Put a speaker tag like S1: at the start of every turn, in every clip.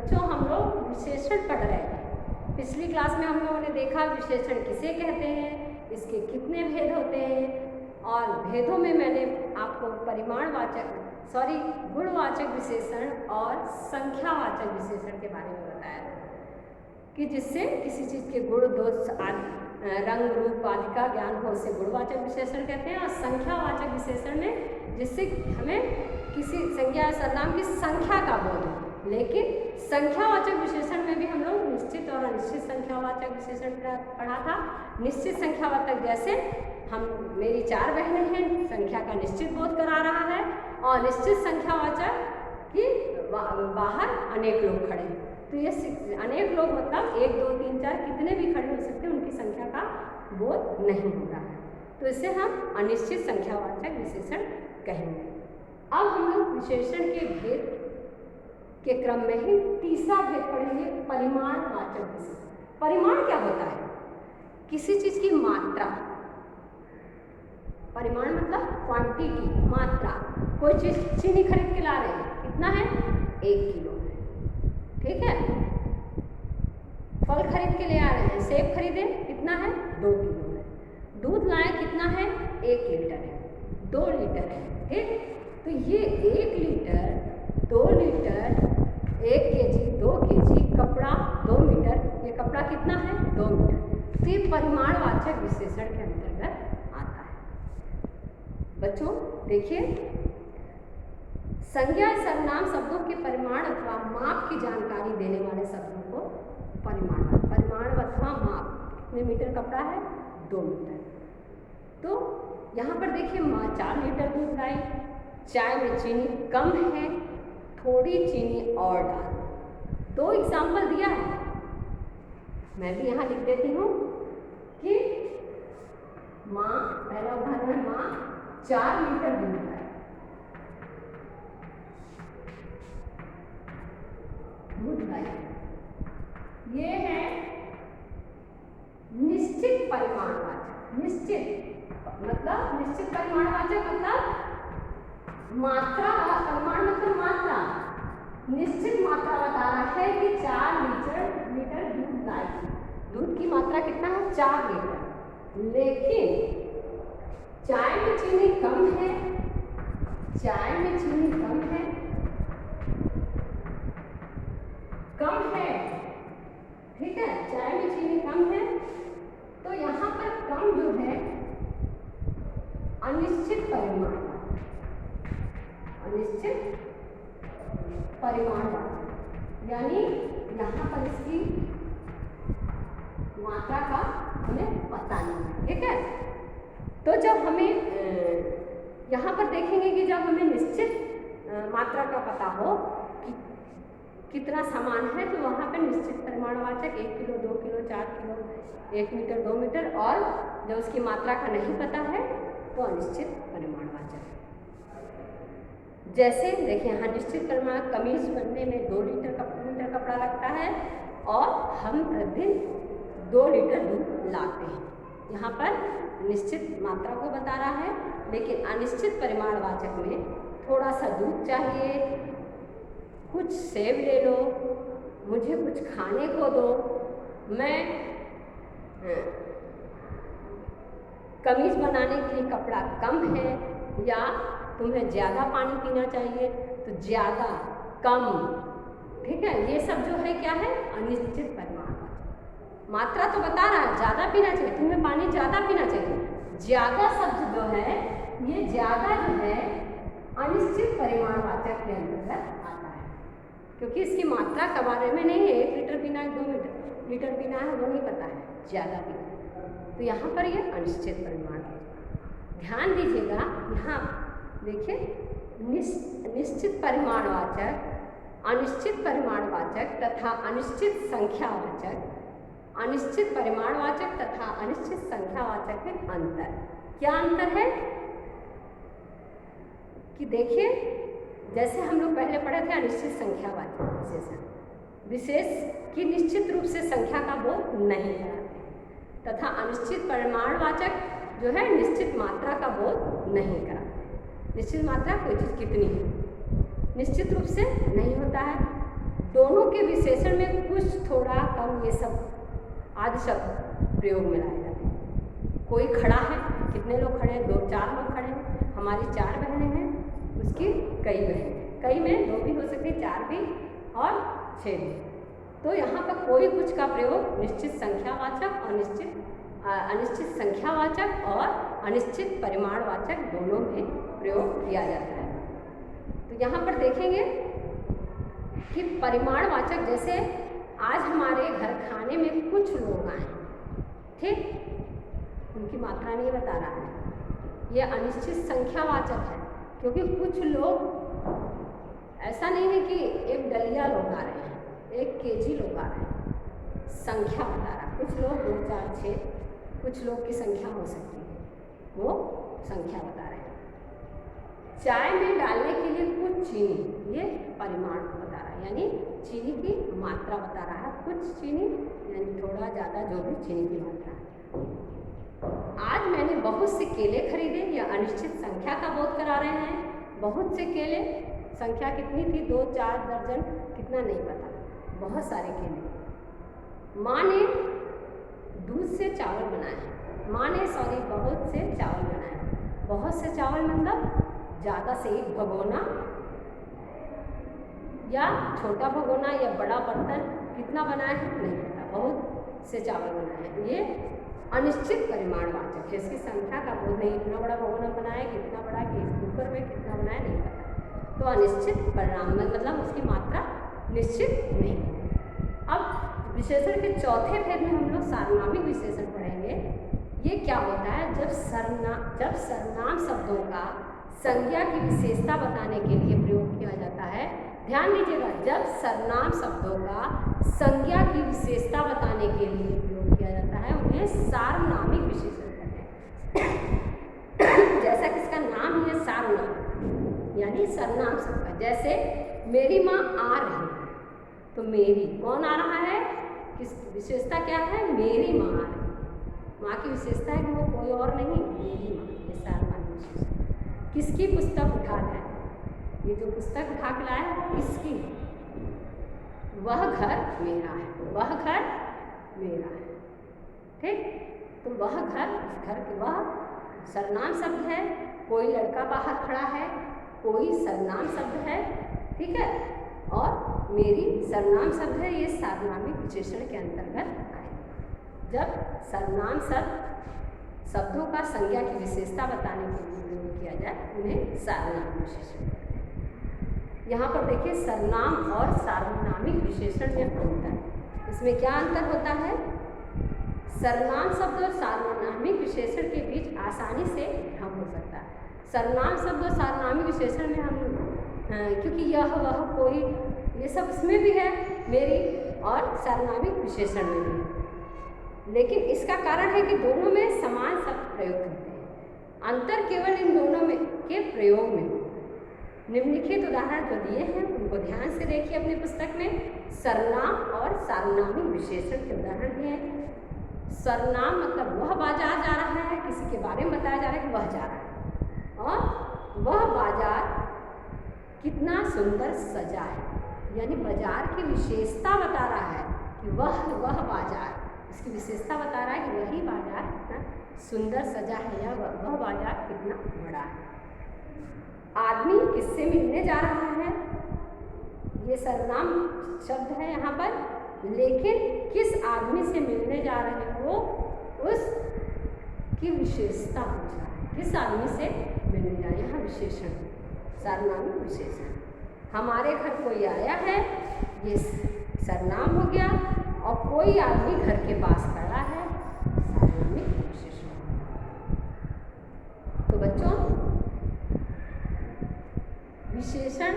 S1: बच्चों हम लोग विशेषण पढ़ रहे हैं। पिछली क्लास में हम लोगों ने देखा विशेषण किसे कहते हैं, इसके कितने भेद होते हैं, और भेदों में मैंने आपको गुणवाचक विशेषण और संख्यावाचक विशेषण के बारे में बताया कि जिससे किसी चीज़ के गुण दोष आदि रंग रूप आदि का ज्ञान हो उसे गुणवाचक विशेषण कहते हैं। और संख्यावाचक विशेषण में जिससे हमें किसी संज्ञा या सर्वनाम की संख्या का बोध हो। लेकिन संख्यावाचक विशेषण में भी हम लोग निश्चित और अनिश्चित संख्यावाचक विशेषण पढ़ा था। निश्चित संख्यावाचक जैसे मेरी 4 बहनें हैं, संख्या का निश्चित बोध करा रहा है, और निश्चित संख्यावाचक कि बाहर अनेक लोग खड़े हैं। तो ये अनेक लोग मतलब 1 2 3 4 कितने भी खड़े हो सकते हैं, उनकी संख्या का बोध नहीं हो रहा है, तो इसे हम अनिश्चित संख्यावाचक विशेषण कहेंगे। अब हम लोग विशेषण के भेद के क्रम में ही तीसरा भेद पढ़ेंगे, परिमाणवाचक विशेषण। परिमाण क्या होता है? किसी चीज की मात्रा। परिमाण मतलब क्वांटिटी, मात्रा। कोई चीज चीनी खरीद के ला रहे हैं, कितना है? 1 किलो है, ठीक है। फल खरीद के ले आ रहे हैं, सेब खरीदे, कितना है? 2 किलो है। दूध लाए, कितना है? 1 लीटर है, 2 लीटर है, ठीक। तो ये 1 लीटर, 2 लीटर, 1 केजी, 2 केजी, कपड़ा 2 मीटर, ये कपड़ा कितना है? 2 मीटर। तो ये परिमाणवाचक विशेषण के अंतर्गत आता है। बच्चों देखिए, संज्ञा सर्वनाम शब्दों के परिमाण अथवा माप की जानकारी देने वाले शब्दों को परिमाण अथवा माप। कितने मीटर कपड़ा है? 2 मीटर। तो यहाँ पर देखिए 4 लीटर दूध लाई, चाय में चीनी कम है, थोड़ी चीनी और डाल। 2 एग्जाम्पल दिया है, मैं भी यहाँ लिख देती हूँ कि माँ, पहला उदाहरण, माँ 4 लीटर दूध लाई, ये है निश्चित परिमाणवाचक। निश्चित परिमाणवाचक मतलब मात्रा, परिमाण मतलब मात्रा, निश्चित मात्रा बता रहा है कि 4 लीटर दूध लाई। दूध की मात्रा कितना है? 4 लीटर। लेकिन चाय में चीनी कम है, चाय में चीनी कम है, ठीक है, चाय में चीनी कम है। तो यहाँ पर कम जो है अनिश्चित परिमाण, यानी यहाँ पर इसकी मात्रा का हमें पता नहीं है, ठीक है। तो जब हमें यहाँ पर देखेंगे कि जब हमें निश्चित मात्रा का पता हो कि कितना सामान है, तो वहाँ पर निश्चित परिमाणवाचक 1 kilo, 2 kilo, 4 kilo, 1 metre, 2 metre, और जब उसकी मात्रा का नहीं पता है तो अनिश्चित परिमाणवाचक। जैसे देखिए यहाँ निश्चित परिमाण, कमीज बनने में 2 मीटर कपड़ा लगता है और हम प्रतिदिन 2 लीटर दूध लाते हैं। यहाँ पर निश्चित मात्रा को बता रहा है, लेकिन अनिश्चित परिमाणवाचक में थोड़ा सा दूध चाहिए, कुछ सेब ले लो, मुझे कुछ खाने को दो, मैं कमीज बनाने के लिए कपड़ा कम है, या तुम्हें ज़्यादा पानी पीना चाहिए तो ज़्यादा, कम, ठीक है। ये सब जो है क्या है? अनिश्चित परिमाणवाचक। मात्रा तो बता रहा है, ज़्यादा पीना चाहिए, तुम्हें पानी ज़्यादा पीना चाहिए। ज़्यादा शब्द जो है, ये ज़्यादा जो है अनिश्चित परिमाणवाचक के अंतर्गत आता है, क्योंकि इसकी मात्रा के बारे में नहीं है, 1 लीटर पीना है, 2 लीटर पीना है, वो नहीं पता है, ज़्यादा पीना है। तो यहाँ पर ये अनिश्चित परिमाणवाचक। ध्यान दीजिएगा, यहाँ देखिए निश्चित परिमाणवाचक, अनिश्चित परिमाणवाचक तथा अनिश्चित संख्यावाचक, अनिश्चित परिमाणवाचक तथा अनिश्चित संख्यावाचक में अंतर। क्या अंतर है कि देखिए, जैसे हम लोग पहले पढ़े थे अनिश्चित संख्यावाचक विशेषण, विशेष की निश्चित रूप से संख्या का बोध नहीं कराते, तथा अनिश्चित परिमाणवाचक जो है निश्चित मात्रा का बोध नहीं कराते। निश्चित मात्रा कोई चीज़ कितनी है, निश्चित रूप से नहीं होता है, दोनों के विशेषण में कुछ थोड़ा कम ये सब आदि शब्द प्रयोग में लाए जाते हैं। कोई खड़ा है, कितने लोग खड़े हैं? 2-4 लोग खड़े हैं। हमारी 4 बहनें हैं, उसकी कई बहनें, कई में 2 भी हो सकती, 4 भी और 6 भी। तो यहाँ पर कोई कुछ का प्रयोग निश्चित संख्यावाचक और अनिश्चित संख्यावाचक और अनिश्चित परिमाणवाचक दोनों में प्रयोग किया जाता है। तो यहाँ पर देखेंगे कि परिमाणवाचक, जैसे आज हमारे घर खाने में कुछ लोग आए, ठीक, उनकी मात्रा नहीं बता रहा है, ये अनिश्चित संख्यावाचक है, क्योंकि कुछ लोग, ऐसा नहीं है कि एक डलिया लोग आ रहे हैं, 1 केजी लोग आ रहे हैं, संख्या बता रहा है। कुछ लोग 2, 4, 6 कुछ लोग की संख्या हो सकती है, वो संख्या बता रहे हैं। चाय में डालने के लिए कुछ चीनी, ये परिमाण बता रहा है, यानी चीनी की मात्रा बता रहा है। कुछ चीनी यानी थोड़ा ज़्यादा, जो भी चीनी की मात्रा है। आज मैंने बहुत से केले खरीदे, या अनिश्चित संख्या का बोध करा रहे हैं। बहुत से केले, संख्या कितनी थी? 2, 4 दर्जन, कितना नहीं पता, बहुत सारे केले। माँ ने दूध से चावल बनाए, बहुत से चावल बनाए। बहुत से चावल मतलब ज़्यादा से एक भगोना, या छोटा भगोना या बड़ा बर्तन, कितना बनाए हैं नहीं पता, बहुत से चावल बनाए हैं। ये अनिश्चित परिमाणवाचक है, इसकी संख्या का बोध नहीं, इतना बड़ा भगोना बनाया, कितना बड़ा, कि कुकर में कितना बनाया नहीं पता। तो अनिश्चित परिणाम मतलब उसकी मात्रा निश्चित नहीं। अब विशेषण के चौथे भेद में हम लोग सार्वनामिक विशेषण पढ़ेंगे। ये क्या होता है? जब सर्वनाम शब्दों का संज्ञा की विशेषता बताने के लिए प्रयोग किया जाता है। ध्यान दीजिएगा, जब सर्वनाम शब्दों का संज्ञा की विशेषता बताने के लिए प्रयोग किया जाता है, उन्हें सार्वनामिक विशेषण कहते हैं। जैसा कि इसका नाम ही है सार्वनाम, यानी सर्वनाम शब्द का। जैसे मेरी माँ आ रही है, तो मेरी, कौन आ रहा है? किस विशेषता क्या है? मेरी माँ आ रही है। माँ की विशेषता है कि वो कोई और नहीं, मेरी माँ, ये सार्वनामिक विशेषण। किसकी पुस्तक उठा लाए? ये जो पुस्तक उठा के लाया है किसकी? वह घर मेरा है, वह घर मेरा है, ठीक। तो वह घर, उस घर के, वह सर्वनाम शब्द है। कोई लड़का बाहर खड़ा है, कोई सर्वनाम शब्द है, ठीक है। और मेरी सर्वनाम शब्द है, ये सार्वनामिक विशेषण के अंतर्गत आए। जब सर्वनाम शब्दों का संज्ञा की विशेषता बताने के लिए प्रयोग किया जाए, उन्हें सार्वनामिक विशेषण कहते हैं। यहाँ पर देखिए, सर्वनाम और सार्वनामिक विशेषण में अंतर है। इसमें क्या अंतर होता है? सर्वनाम शब्द और सार्वनामिक विशेषण के बीच आसानी से भ्रम हो सकता है। सर्वनाम शब्द और सार्वनामिक विशेषण में हम, क्योंकि यह, वह, कोई, ये सब इसमें भी है, मेरी, और सार्वनामिक विशेषण में भी है। लेकिन इसका कारण है कि दोनों में समान शब्द प्रयोग होते हैं। अंतर केवल इन दोनों में के प्रयोग में। निम्नलिखित उदाहरण जो दिए हैं उनको ध्यान से देखिए अपनी पुस्तक में। सर्वनाम और सार्वनामिक विशेषण के उदाहरण दिए हैं। सर्वनाम मतलब वह बाजार जा रहा है, किसी के बारे में बताया जा रहा है कि वह जा रहा है, और वह बाजार कितना सुंदर सजा है, यानी बाजार की विशेषता बता रहा है कि वह बाजार, उसकी विशेषता बता रहा है कि वही बाजार कितना सुंदर सजा है, या वह बाजार कितना बड़ा है। आदमी किससे मिलने जा रहा है, ये सर्वनाम शब्द है यहाँ पर, लेकिन किस आदमी से मिलने जा रहे हैं वो उस की विशेषता पूछ रहा है, किस आदमी से मिलने जा रहे हैं, यहाँ विशेषण, सार्वनामिक विशेषण। हमारे घर कोई आया है, ये सर्वनाम हो गया, और कोई आदमी घर के पास खड़ा है, सार्वनामिक विशेषण। तो बच्चों, विशेषण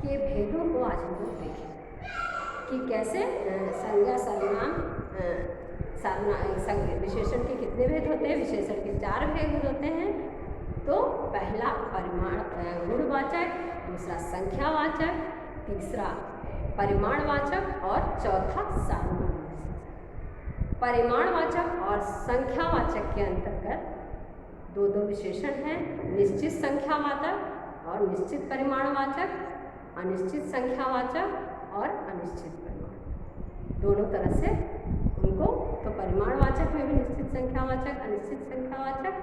S1: के भेदों को आज हम लोग देखें कि कैसे संज्ञा, सर्वनाम, विशेषण के कितने भेद होते हैं। विशेषण के 4 भेद होते हैं। तो पहला परिमाण गुणवाचक, दूसरा संख्यावाचक, तीसरा परिमाणवाचक और चौथा सार्वनामिक। परिमाणवाचक और संख्यावाचक के अंतर्गत दो विशेषण हैं, निश्चित संख्यावाचक और निश्चित परिमाणवाचक, अनिश्चित संख्यावाचक और अनिश्चित परिमाण, दोनों तरह से उनको, तो परिमाणवाचक में भी निश्चित संख्यावाचक, अनिश्चित संख्यावाचक,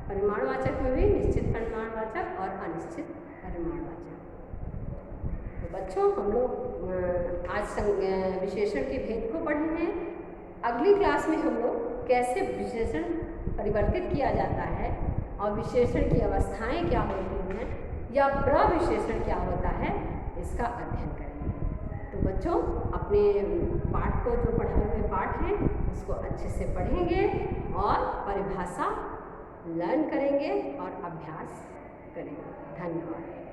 S1: परिमाणवाचक में भी निश्चित परिमाणवाचक और अनिश्चित परिमाणवाचक। तो बच्चों, हम लोग आज विशेषण के भेद को पढ़े हैं। अगली क्लास में हम लोग कैसे विशेषण परिवर्तित किया जाता है और विशेषण की अवस्थाएं क्या होती हैं या प्रविशेषण क्या होता है, इसका अध्ययन करेंगे। तो बच्चों, अपने पाठ को, जो पढ़ाए हुए पाठ हैं, उसको अच्छे से पढ़ेंगे और परिभाषा लर्न करेंगे और अभ्यास करेंगे। धन्यवाद।